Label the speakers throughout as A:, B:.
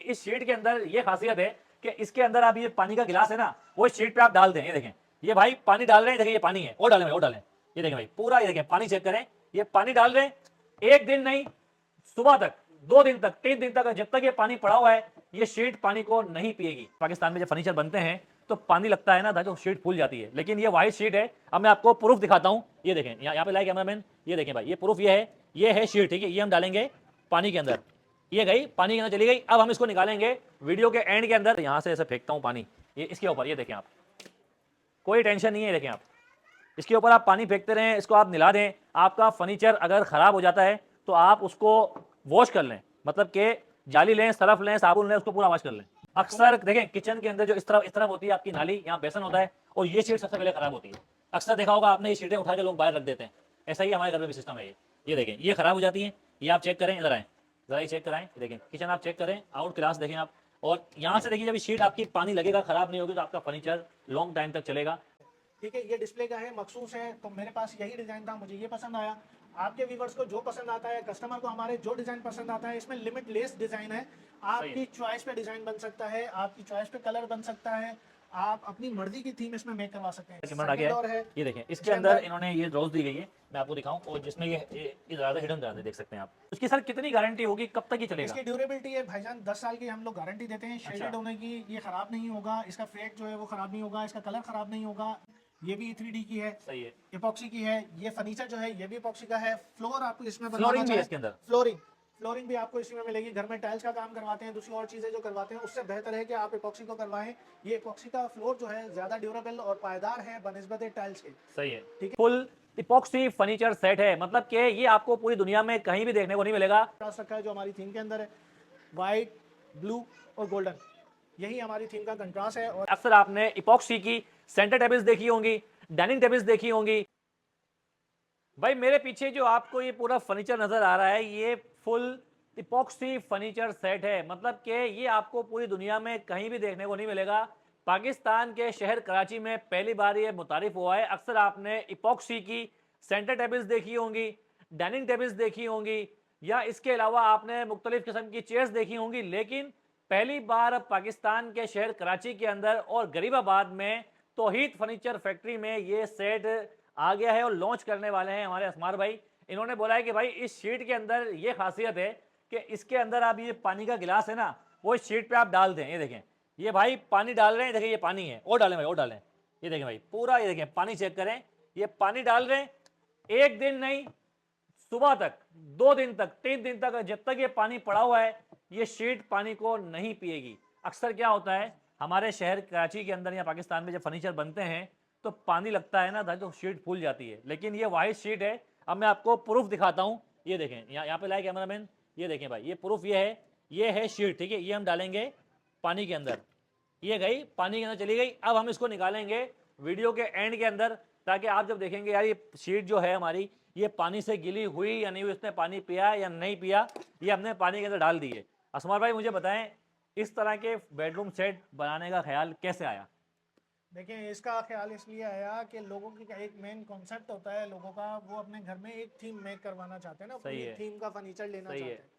A: इस शीट के अंदर ये खासियत है कि इसके अंदर आप ये पानी का गिलास है ना, वो शीट पे आप डाल दें। ये देखें, ये भाई पानी डाल रहे हैं, देखिए ये पानी है, और डालें भाई, और डालें। ये देखें भाई पूरा, ये देखें पानी चेक करें, ये पानी डाल रहे हैं। एक दिन नहीं, सुबह तक, 2 दिन तक, 3 दिन तक, जब तक ये पानी पड़ा हुआ है, ये शीट पानी को नहीं पिएगी। पाकिस्तान में जब फर्नीचर बनते हैं तो पानी लगता है ना, तो शीट फूल जाती है, लेकिन ये वाइट शीट है। अब मैं आपको प्रूफ दिखाता हूं। ये देखें, यहाँ पे लाइक कैमरामैन, ये देखें भाई, ये प्रूफ ये है शीट, ठीक है। ये हम डालेंगे पानी के अंदर, ये गई पानी के अंदर चली गई। अब हम इसको निकालेंगे वीडियो के एंड के अंदर। यहां से ऐसे फेंकता हूं पानी, ये इसके ऊपर, ये देखें आप, कोई टेंशन नहीं है। देखें आप, इसके ऊपर आप पानी फेंकते रहें, इसको आप निला दें। आपका फर्नीचर अगर खराब हो जाता है तो आप उसको वॉश कर लें, मतलब कि जाली लें, सरफ लें, साबुन लें, उसको पूरा वॉश कर लें। अक्सर देखें किचन के अंदर जो इस तरफ होती है आपकी नाली, यहाँ बेसन होता है, और ये शीट सबसे पहले खराब होती है। अक्सर देखा होगा आपने, ये शीटें उठा के लोग बाहर रख देते हैं। ऐसा ही हमारे घर में भी सिस्टम है। ये देखें, ये खराब हो जाती है। ये आप चेक करें, इधर आए, जरा ये चेक कराएं। देखें किचन आप चेक करें, आउट क्लास देखें आप, और यहाँ से देखिए, जब शीट आपकी पानी लगेगा, खराब नहीं होगी, तो आपका फर्नीचर लॉन्ग टाइम तक चलेगा।
B: ठीक है, ये डिस्प्ले का है, मखसूस है, तो मेरे पास यही डिज़ाइन था, मुझे ये पसंद आया। आपके व्यूवर्स को जो पसंद आता है, कस्टमर को हमारे जो डिज़ाइन पसंद आता है, इसमें लिमिटलेस डिज़ाइन है। आपकी चॉइस पे डिज़ाइन बन सकता है, आपकी चॉइस पे कलर बन सकता है, आप अपनी मर्जी की थीम इसमें मेक करवा सकते हैं।
A: सेकंड और है, ये देखें, इसके अंदर इन्होंने ये रोज दी गई है, मैं आपको दिखाऊं, और जिसमें ये ज्यादा हिडन ज्यादा देख सकते हैं आप। उसकी सर कितनी गारंटी होगी, कब तक ये चलेगा?
B: इसकी ड्यूरेबिलिटी है भाईजान 10 साल की हम लोग गारंटी देते हैं। शेडेड होने की, ये खराब नहीं होगा, इसका फेट जो है वो खराब नहीं होगा, इसका कलर खराब नहीं होगा। ये भी 3D की है,
A: सही है,
B: इपॉक्सी की है। ये फर्नीचर जो है ये भी इपॉक्सी का है। फ्लोर आपको इसमें
A: फ्लोरिंग भी है इसके अंदर,
B: फ्लोरिंग भी आपको इसी में मिलेगी। घर में टाइल्स का काम करवाते हैं, दूसरी और चीजें जो करवाते हैं, उससे बेहतर है कि आप इपॉक्सी को करवाएं। ये इपॉक्सी का फ्लोर जो है ज्यादा ड्यूरेबल और पायदार है बनिस्बत टाइल्स के।
A: सही है,
B: ठीक है,
A: फुल इपॉक्सी फर्नीचर सेट है, मतलब कि ये आपको पूरी दुनिया में कहीं भी देखने को नहीं मिलेगा।
B: रखा है जो हमारी थीम के अंदर है, व्हाइट, ब्लू और गोल्डन, यही हमारी थीम का कंट्रास्ट है। और
A: अक्सर आपने इपॉक्सी की सेंटर टेबल्स देखी होंगी, डाइनिंग टेबल्स देखी होंगी। भाई मेरे पीछे जो आपको ये पूरा फर्नीचर नजर आ रहा है, ये फुल इपॉक्सी फर्नीचर सेट है, मतलब कि ये आपको पूरी दुनिया में कहीं भी देखने को नहीं मिलेगा। पाकिस्तान के शहर कराची में पहली बार ये मुतारिफ हुआ है। अक्सर आपने इपॉक्सी की सेंटर टेबल्स देखी होंगी, डाइनिंग टेबल्स देखी होंगी, या इसके अलावा आपने मुख्तलिफ किस्म की चेयर्स देखी होंगी, लेकिन पहली बार पाकिस्तान के शहर कराची के अंदर और गरीबाबाद में तौहीद फर्नीचर फैक्ट्री में ये सेट आ गया है, और लॉन्च करने वाले हैं हमारे असमार भाई। इन्होंने बोला है कि भाई इस शीट के अंदर ये खासियत है कि इसके अंदर आप ये पानी का गिलास है ना, वो इस शीट पे आप डाल दें। ये देखें, ये भाई पानी डाल रहे हैं, देखें ये पानी है, और डालें भाई, और डालें। ये देखें भाई पूरा, ये देखें पानी चेक करें, ये पानी डाल रहे हैं। एक दिन नहीं, सुबह तक, 2 दिन तक, 3 दिन तक, जब तक ये पानी पड़ा हुआ है, ये शीट पानी को नहीं पिएगी। अक्सर क्या होता है हमारे शहर कराची के अंदर या पाकिस्तान में जब फर्नीचर बनते हैं तो पानी लगता है ना, तो शीट फूल जाती है, लेकिन ये वाइट शीट है। अब मैं आपको प्रूफ दिखाता हूं। ये देखें, यहाँ पे लाइक कैमरामैन, ये देखें भाई, ये प्रूफ ये है शीट, ठीक है। ये हम डालेंगे पानी के अंदर, ये गई पानी के अंदर चली गई। अब हम इसको निकालेंगे वीडियो के एंड के अंदर, ताकि आप जब देखेंगे यार ये शीट जो है हमारी, ये पानी से गिली हुई या नहीं हुई, उसने पानी पिया या नहीं पिया, ये हमने पानी के अंदर डाल दी है। असमार भाई मुझे बताएं, इस तरह के बेडरूम सेट बनाने का ख्याल कैसे आया?
B: देखिए, इसका ख्याल इसलिए आया कि लोगों की एक मेन कॉन्सेप्ट होता है लोगों का, वो अपने घर में एक थीम मेक करवाना चाहते हैं ना, पूरी थीम का फर्नीचर लेना चाहते हैं।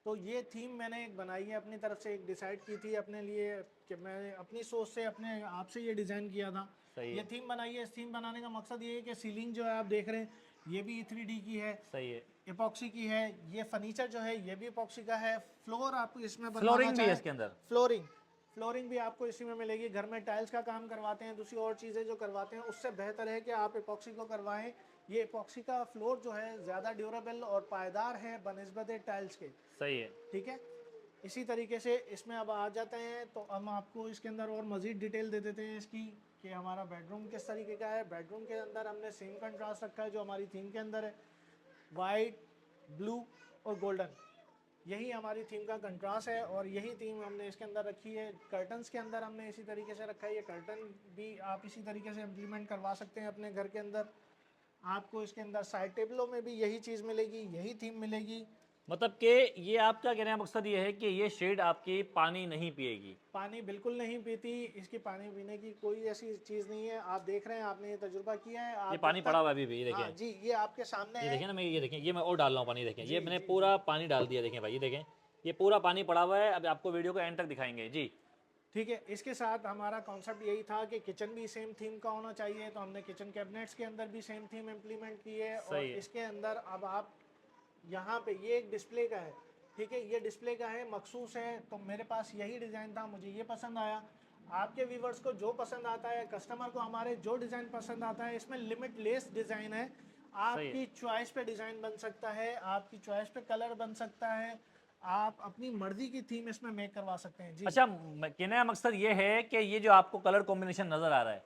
B: तो ये थीम मैंने एक बनाई है अपनी तरफ से, एक डिसाइड की थी अपने लिए कि मैं अपनी सोच से अपने आप से ये डिज़ाइन किया था। ये थीम बनाई है। इस थीम बनाने का मकसद ये है कि सीलिंग जो है आप देख रहे हैं, ये भी 3D की है, सही है, इपॉक्सी की है। ये फर्नीचर जो है ये भी इपॉक्सी का है। फ्लोर आपको इसमें
A: फ्लोरिंग भी है इसके अंदर,
B: फ्लोरिंग भी आपको इसी में मिलेगी। घर में टाइल्स का काम करवाते हैं, दूसरी और चीज़ें जो करवाते हैं, उससे बेहतर है कि आप इपॉक्सी को करवाएं। ये इपॉक्सी का फ्लोर जो है ज़्यादा ड्यूरेबल और पायदार है बनिस्बत टाइल्स के।
A: सही है,
B: ठीक है, इसी तरीके से इसमें अब आ जाते हैं, तो हम आपको इसके अंदर और मज़ीद डिटेल दे देते हैं इसकी, कि हमारा बेडरूम किस तरीके का है। बेडरूम के अंदर हमने सेम कंट्रास्ट रखा है जो हमारी थीम के अंदर है, वाइट, ब्लू और गोल्डन, यही हमारी थीम का कंट्रास्ट है, और यही थीम हमने इसके अंदर रखी है। कर्टन्स के अंदर हमने इसी तरीके से रखा है। ये कर्टन भी आप इसी तरीके से इम्प्लीमेंट करवा सकते हैं अपने घर के अंदर। आपको इसके अंदर साइड टेबलों में भी यही चीज़ मिलेगी, यही थीम मिलेगी।
A: मतलब कि ये आपका कहने का मकसद ये है कि ये शेड आपकी पानी नहीं पिएगी?
B: पानी बिल्कुल नहीं पीती, इसकी पानी पीने की कोई ऐसी चीज़ नहीं है। आप देख रहे हैं, आपने ये तजुर्बा किया है। आप
A: ये पानी पड़ा हुआ है अभी भी, ये
B: हाँ
A: देखें,
B: जी, ये आपके सामने
A: ये
B: है।
A: देखें ना, मैं ये देखें, ये मैं और डाल रहा हूँ पानी, देखें ये मैंने पूरा पानी डाल दिया, देखें भाई, ये देखें ये पूरा पानी पड़ा हुआ है, अब आपको वीडियो को एंड तक दिखाएंगे जी।
B: ठीक है, इसके साथ हमारा कॉन्सेप्ट यही था कि किचन भी सेम थीम का होना चाहिए, तो हमने किचन कैबिनेट्स के अंदर भी सेम थीम इम्प्लीमेंट की है। और
A: सही है।
B: इसके अंदर अब आप यहाँ पे ये एक डिस्प्ले का है, ठीक है, ये डिस्प्ले का है, मखसूस है, तो मेरे पास यही डिज़ाइन था, मुझे ये पसंद आया। आपके व्यूवर्स को जो पसंद आता है, कस्टमर को हमारे जो डिज़ाइन पसंद आता है, इसमें लिमिटलेस डिज़ाइन है।
A: सही है।
B: आपकी चॉइस पे डिज़ाइन बन सकता है, आपकी चॉइस पे कलर बन सकता है, आप अपनी मर्जी की थीम इसमें मेक करवा सकते हैं जी।
A: अच्छा, कहने का मकसद ये है कि ये जो आपको कलर कॉम्बिनेशन नज़र आ रहा है,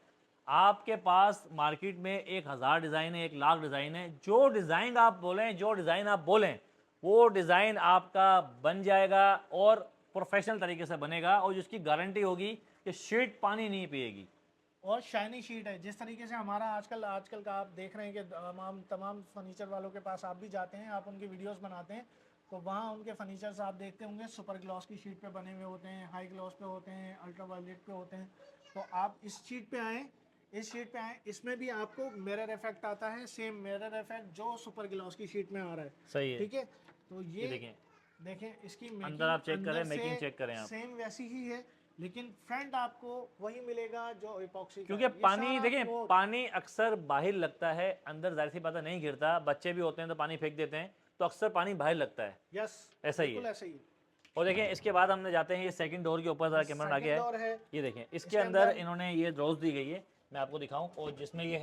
A: आपके पास मार्केट में 1000 डिज़ाइन है, 1 लाख डिज़ाइन है। जो डिज़ाइन आप बोलें, जो डिज़ाइन आप बोलें, वो डिज़ाइन आपका बन जाएगा और प्रोफेशनल तरीके से बनेगा, और जिसकी गारंटी होगी कि शीट पानी नहीं पिएगी।
B: और शाइनी शीट है, जिस तरीके से हमारा आजकल का आप देख रहे हैं कि तमाम फर्नीचर वालों के पास आप भी जाते हैं, आप उनकी वीडियोस बनाते हैं, तो वहाँ उनके फर्नीचर्स आप देखते होंगे सुपर ग्लॉस की शीट पे बने हुए होते हैं, हाई ग्लॉस पे होते हैं, अल्ट्रा वायलेट पे होते हैं। तो आप इस शीट पे आए, इस शीट पे आए, इसमें भी आपको मिरर इफेक्ट आता है, सेम मिरर इफेक्ट जो सुपर ग्लॉस की शीट में आ रहा है।
A: सही है।
B: ठीक है, तो ये
A: देखें,
B: देखें इसकी
A: अंदर
B: मेकिंग
A: आप चेक करें,
B: अंदर से
A: मेकिंग चेक करें आप।
B: सेम वैसी ही है, लेकिन फ्रंट आपको वही मिलेगा जो इपॉक्सी का
A: क्योंकि
B: है। ये
A: पानी,
B: सारा
A: देखिए,
B: फ्लोर
A: पानी अक्सर बाहर लगता है, अंदर जाहिर सी बात है नहीं गिरता। बच्चे भी होते हैं तो पानी फेंक देते हैं, तो अक्सर पानी बाहर लगता है।
B: यस,
A: ऐसा ही
B: बिल्कुल
A: है।
B: ऐसे ही।
A: और देखें, इसके बाद हमने जाते हैं ये सेकंड डोर के ऊपर, ज़रा कैमरा आ
B: सेकंड
A: गया
B: डोर
A: है।
B: है,
A: ये देखें, इसके
B: इसके
A: अंदर
B: अंदर
A: इन्होंने ये ड्रॉज दी गई है, मैं आपको दिखाऊं, और जिसमें ये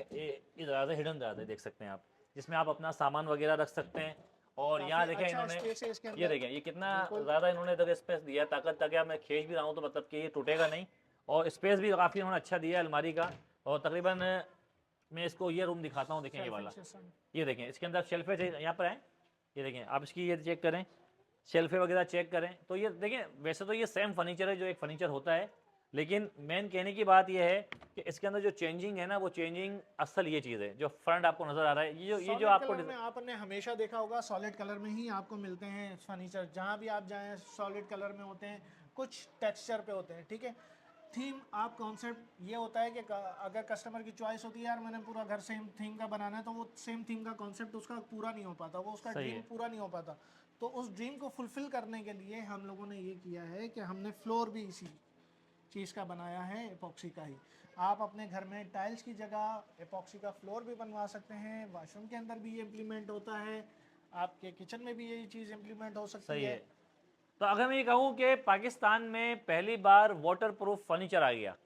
A: दरवाजे हिडन दरवाजे देख सकते हैं आप, जिसमें आप अपना सामान वगैरह रख सकते हैं। और
B: काफी
A: यहाँ देखें
B: अच्छा
A: इन्होंने,
B: स्पेस है इसके
A: ये
B: अंदर।
A: देखें ये कितना
B: बिल्कुल
A: ज़्यादा इन्होंने इधर स्पेस दिया है, ताकत, ताकि अब मैं खींच भी रहा हूँ तो मतलब कि ये टूटेगा नहीं। और स्पेस भी काफ़ी इन्होंने अच्छा दिया है अलमारी का। और तकरीबन मैं इसको ये रूम दिखाता हूँ, देखें ये
B: शेल्फिंग
A: वाला,
B: सिस्टम।
A: ये देखें इसके अंदर शेल्फे यहाँ पर हैं। ये देखें आप, इसकी ये चेक करें, शेल्फे वगैरह चेक करें, तो ये देखें, वैसे तो ये सेम फर्नीचर है जो एक फर्नीचर होता है, लेकिन मेन कहने की बात ये है कि इसके अंदर जो चेंजिंग है ना, वो चेंजिंग असल ये चीज़ है जो फ्रंट आपको नज़र आ रहा है, ये जो
B: सॉलिड
A: आपको
B: कलर में आपने हमेशा देखा होगा, सॉलिड कलर में ही आपको मिलते हैं फर्नीचर, जहाँ भी आप जाएं सॉलिड कलर में होते हैं, कुछ टेक्सचर पे होते हैं। ठीक है, थीम आप कॉन्सेप्ट ये होता है कि अगर कस्टमर की चॉइस होती है यार मैंने पूरा घर सेम थीम का बनाना है, तो वो सेम थीम का कॉन्सेप्ट उसका पूरा नहीं हो पाता, वो उसका
A: सही
B: ड्रीम
A: है।
B: पूरा नहीं हो पाता। तो उस ड्रीम को फुलफिल करने के लिए हम लोगों ने ये किया है कि हमने फ्लोर भी इसी चीज़ का बनाया है, एपॉक्सी का ही। आप अपने घर में टाइल्स की जगह एपॉक्सी का फ्लोर भी बनवा सकते हैं, वॉशरूम के अंदर भी ये इम्प्लीमेंट होता है, आपके किचन में भी यही चीज़ इम्प्लीमेंट हो सकती
A: सही
B: है।
A: है। तो अगर मैं ये कहूँ कि पाकिस्तान में पहली बार वाटर प्रूफ फर्नीचर आ गया,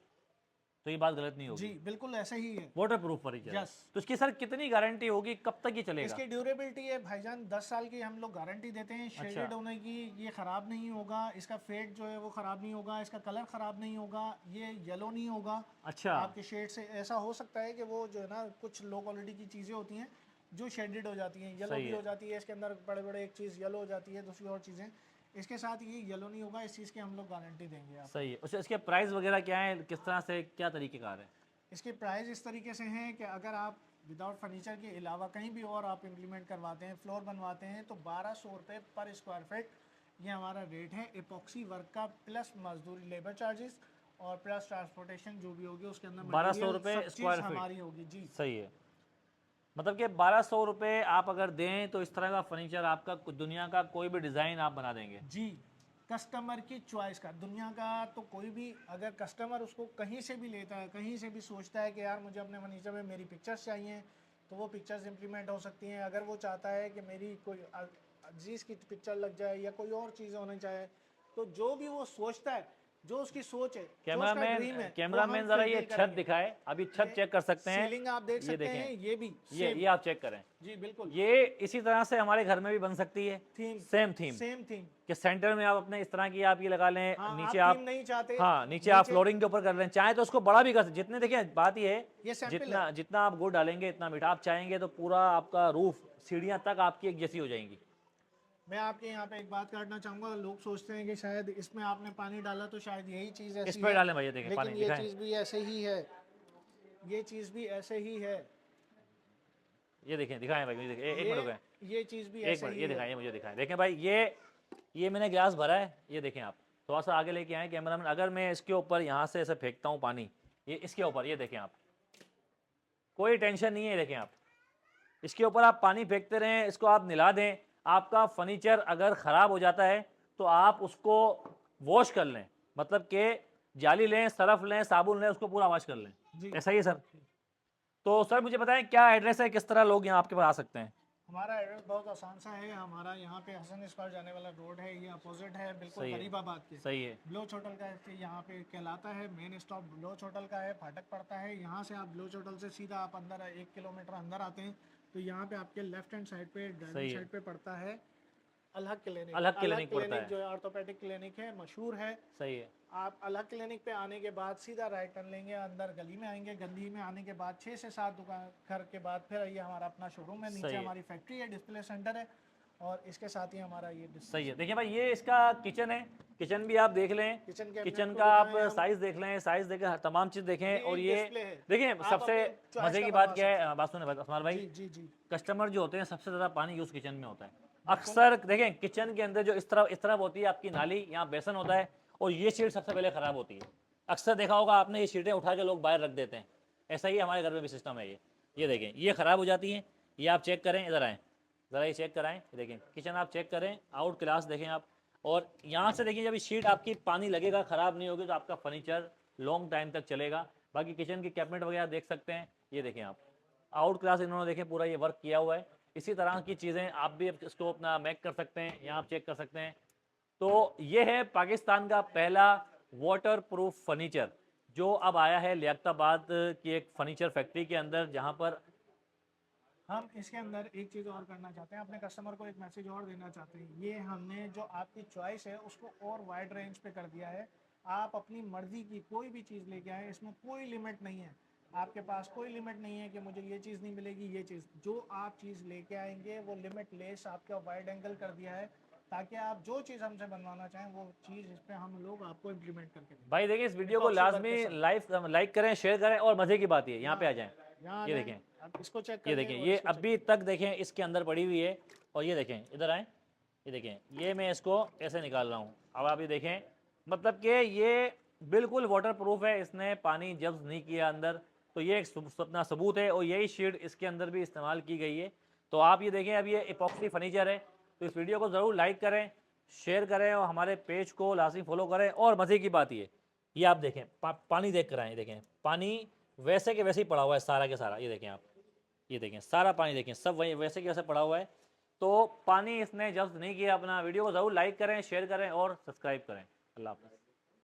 A: तो ये बात गलत नहीं
B: जी
A: होगी।
B: बिल्कुल ऐसे ही है।
A: वाटर प्रूफ फर्नीचर है,
B: यस,
A: तो इसकी सर कितनी गारंटी होगी, कब तक ये चलेगा?
B: इसकी ड्यूरेबिलिटी है भाईजान 10 साल की हम लोग गारंटी देते हैं,
A: अच्छा।
B: शेडेड होने की, ये ख़राब नहीं होगा, इसका फेड जो है वो ख़राब नहीं होगा, इसका कलर ख़राब नहीं होगा, ये येलो नहीं होगा।
A: अच्छा।
B: आपके शेड से ऐसा हो सकता है कि वो जो है ना कुछ लो क्वालिटी की चीज़ें होती हैं जो शेडेड हो जाती हैं, येलो
A: सही
B: भी
A: है।
B: हो जाती है, इसके अंदर बड़े बड़े एक चीज़ येलो हो जाती है, दूसरी और चीज़ें, इसके साथ ये येलो नहीं होगा, इस चीज़ की हम लोग गारंटी देंगे आप।
A: सही है। अच्छा, इसके प्राइस वगैरह क्या है, किस तरह से, क्या तरीक़ेकार है?
B: इसके प्राइस इस तरीके से हैं कि अगर आप विदाउट फर्नीचर के अलावा कहीं भी और आप इम्प्लीमेंट करवाते हैं, फ्लोर बनवाते हैं, तो 1200 रुपये पर स्क्वायर फीट ये हमारा रेट है एपॉक्सी वर्क का, प्लस मजदूरी लेबर चार्जेस और प्लस ट्रांसपोर्टेशन जो भी होगी उसके अंदर
A: 1200
B: मटेरियल
A: रुपये
B: सब चीज़
A: स्क्वायर फीट।
B: हमारी होगी जी।
A: सही है। मतलब कि 1200 रुपये आप अगर दें तो इस तरह का फर्नीचर आपका दुनिया का कोई भी डिज़ाइन आप बना देंगे।
B: जी, कस्टमर की चॉइस का, दुनिया का तो कोई भी, अगर कस्टमर उसको कहीं से भी लेता है, कहीं से भी सोचता है कि यार मुझे अपने फर्नीचर में मेरी पिक्चर्स चाहिए, तो वो पिक्चर्स इंप्लीमेंट हो सकती हैं। अगर वो चाहता है कि मेरी कोई अजीज़ की पिक्चर लग जाए या कोई और चीज़ होनी चाहे, तो जो भी वो सोचता है, जो उसकी सोच है, जो उसका ड्रीम है, वो
A: कैमरामैन
B: हम
A: ज़रा ये
B: फुलफिल
A: छत
B: करेंगे।
A: दिखाए, अभी छत
B: ये
A: चेक कर सकते हैं।
B: सीलिंग आप देख
A: ये
B: सकते
A: देखें,
B: हैं, ये भी
A: ये
B: सेम।
A: ये आप चेक करें।
B: जी बिल्कुल,
A: ये इसी तरह से हमारे घर में भी बन सकती है,
B: theme
A: same theme,
B: same theme.
A: कि सेंटर में आप अपने इस तरह की आप ये लगा लें,
B: हाँ,
A: नीचे
B: आप थीम
A: आप,
B: नहीं चाहते,
A: हाँ, नीचे आप फ्लोरिंग के ऊपर कर लें, चाहे तो उसको बड़ा भी कर सकते, जितने, देखिए बात ये है,
B: ये सैंपल
A: जितना
B: है।
A: जितना आप गुड़ डालेंगे इतना मीठा। आप चाहेंगे तो पूरा आपका रूफ, सीढ़ियाँ तक आपकी एक जैसी हो जाएंगी।
B: मैं आपके यहाँ पे एक बात काटना चाहूँगा, लोग सोचते हैं कि शायद इसमें आपने पानी डाला तो शायद यही चीज़
A: इस
B: ऐसी
A: पर
B: है,
A: डालें भैया, देखें
B: लेकिन
A: पानी
B: ये
A: दिखाएं।
B: चीज़ भी ऐसे ही है, ये चीज़ भी ऐसे ही है,
A: ये देखें, दिखाएं भाई, मुझे देखें, एक मिनट हो गए,
B: ये चीज़ भी
A: एक
B: ऐसे
A: मिनट,
B: ही
A: ये
B: है।
A: दिखाएं, ये मुझे दिखाएं। देखें भाई, ये मैंने गिलास भरा है, ये देखें आप, थोड़ा सा आगे लेके आए कैमरामैन, अगर मैं इसके ऊपर यहाँ से ऐसे फेंकता हूँ पानी, ये इसके ऊपर, ये देखें आप, कोई टेंशन नहीं है। देखें आप, इसके ऊपर आप पानी फेंकते रहें, इसको आप निला दें, आपका फर्नीचर अगर ख़राब हो जाता है तो आप उसको वॉश कर लें, मतलब कि जाली लें, सरफ लें, साबुन लें, उसको पूरा वॉश कर लें।
B: जी।
A: ऐसा ही है सर? तो सर मुझे बताएं क्या एड्रेस है, किस तरह लोग यहाँ आपके पास आ सकते हैं?
B: हमारा एड्रेस बहुत आसान सा है। हमारा यहाँ पे हसन स्क्वायर जाने वाला रोड है, ये अपोजिट है, बिल्कुल
A: सही है,
B: गरीबाबाद के।
A: सही है,
B: ब्लोच होटल का यहाँ पे कहलाता है, मेन स्टॉप ब्लोच होटल का है, फाटक पड़ता है। यहाँ से आप ब्लोच होटल से सीधा आप अंदर 1 किलोमीटर अंदर आते हैं तो यहाँ पे आपके लेफ्ट हैंड साइड पे, ड्राइविंग
A: सही है।
B: साइड पे पड़ता है अलग क्लिनिक।
A: अलग
B: अलग
A: क्लिनिक पड़ता
B: क्लिनिक
A: है,
B: जो है ऑर्थोपेडिक क्लिनिक है, मशहूर है।
A: सही है,
B: आप अलग क्लिनिक पे आने के बाद सीधा राइट टर्न लेंगे, अंदर गली में आएंगे। गली में आने के बाद 6 से 7 दुकान घर के बाद फिर ये हमारा अपना शोरूम है, नीचे
A: सही है,
B: हमारी फैक्ट्री है, डिस्प्ले सेंटर है, और इसके साथ ही हमारा ये डिस्प्ले
A: सही है। देखिए भाई ये इसका किचन है, किचन भी आप देख लें,
B: किचन कैबिनेट
A: किचन
B: को
A: का आप
B: दिखाएं हम।
A: साइज़ देख लें, साइज़ देखें, हर तमाम चीज़ देखें।
B: ये
A: और
B: एक
A: ये
B: डिस्प्ले है,
A: देखिए
B: आप
A: सबसे
B: अपनी चॉइस
A: मज़े
B: का
A: की
B: बनवा
A: बात क्या
B: सकते
A: है,
B: हैं।
A: बात सुने असमाल भाई,
B: जी जी जी।
A: कस्टमर जो होते हैं सबसे ज़्यादा पानी यूज़ किचन में होता है। अक्सर देखें किचन के अंदर जो इस तरफ होती है आपकी नाली, यहाँ बेसन होता है, और ये शीट सबसे पहले ख़राब होती है। अक्सर देखा होगा आपने, ये शीटें उठा के लोग बाहर रख देते हैं। ऐसा ही हमारे घर में भी सिस्टम है। ये देखें, ये ख़राब हो जाती हैं। ये आप चेक करें, इधर आएँ, ज़रा ये चेक कराएं। ये देखें किचन आप चेक करें, आउट क्लास देखें आप। और यहाँ से देखिए, जब ये शीट आपकी पानी लगेगा, ख़राब नहीं होगी, तो आपका फर्नीचर लॉन्ग टाइम तक चलेगा। बाकी किचन की कैबिनेट वगैरह देख सकते हैं, ये देखें आप, आउट क्लास इन्होंने देखें पूरा ये वर्क किया हुआ है। इसी तरह की चीज़ें आप भी इसको अपना मेक कर सकते हैं, यहाँ आप चेक कर सकते हैं। तो ये है पाकिस्तान का पहला वाटर प्रूफ फर्नीचर, जो अब आया है लियाकताबाद की एक फर्नीचर फैक्ट्री के अंदर, जहाँ पर
B: हम इसके अंदर एक चीज़ और करना चाहते हैं, अपने कस्टमर को एक मैसेज और देना चाहते हैं। ये हमने जो आपकी चॉइस है उसको और वाइड रेंज पे कर दिया है। आप अपनी मर्ज़ी की कोई भी चीज़ लेके आए, इसमें कोई लिमिट नहीं है। आपके पास कोई लिमिट नहीं है कि मुझे ये चीज़ नहीं मिलेगी, ये चीज़ जो आप चीज़ लेके आएंगे वो लिमिट लेस आपका वाइड एंगल कर दिया है, ताकि आप जो चीज़ हमसे बनवाना चाहें वो चीज़ इस पर हम लोग आपको इम्प्लीमेंट करके देंगे।
A: भाई देखिए, इस वीडियो को
B: Epoxy work के
A: लाजमी
B: साथ।
A: लाइक करें, शेयर करें, और मज़े की बात ये यहाँ पे आ जाएं।
B: यहाँ आ
A: ये
B: जाएं,
A: देखें,
B: आप इसको चेक
A: ये
B: करिए
A: देखें,
B: और
A: ये
B: इसको चेक
A: अभी तक देखें इसके अंदर पड़ी हुई है। और ये देखें, इधर आएँ, ये देखें, ये मैं इसको ऐसे निकाल रहा हूँ। अब आप ये देखें, मतलब कि ये बिल्कुल वाटर प्रूफ है, इसने पानी जब्स नहीं किया अंदर। तो ये एक अपना सबूत है, और यही शीट इसके अंदर भी इस्तेमाल की गई है। तो आप ये देखें, अब ये इपॉक्सी फर्नीचर है। तो इस वीडियो को ज़रूर लाइक करें, शेयर करें, और हमारे पेज को लाजमी फॉलो करें। और मज़े की बात ये आप देखें, पानी देख कर आएँ, देखें पानी वैसे के वैसे ही पड़ा हुआ है, सारा के सारा। ये देखें आप, ये देखें सारा पानी देखें, सब वही वैसे के वैसे पड़ा हुआ है। तो पानी इसने जब्त नहीं किया अपना। वीडियो को ज़रूर लाइक करें, शेयर करें और सब्सक्राइब करें। अल्लाह हाफ़िज़।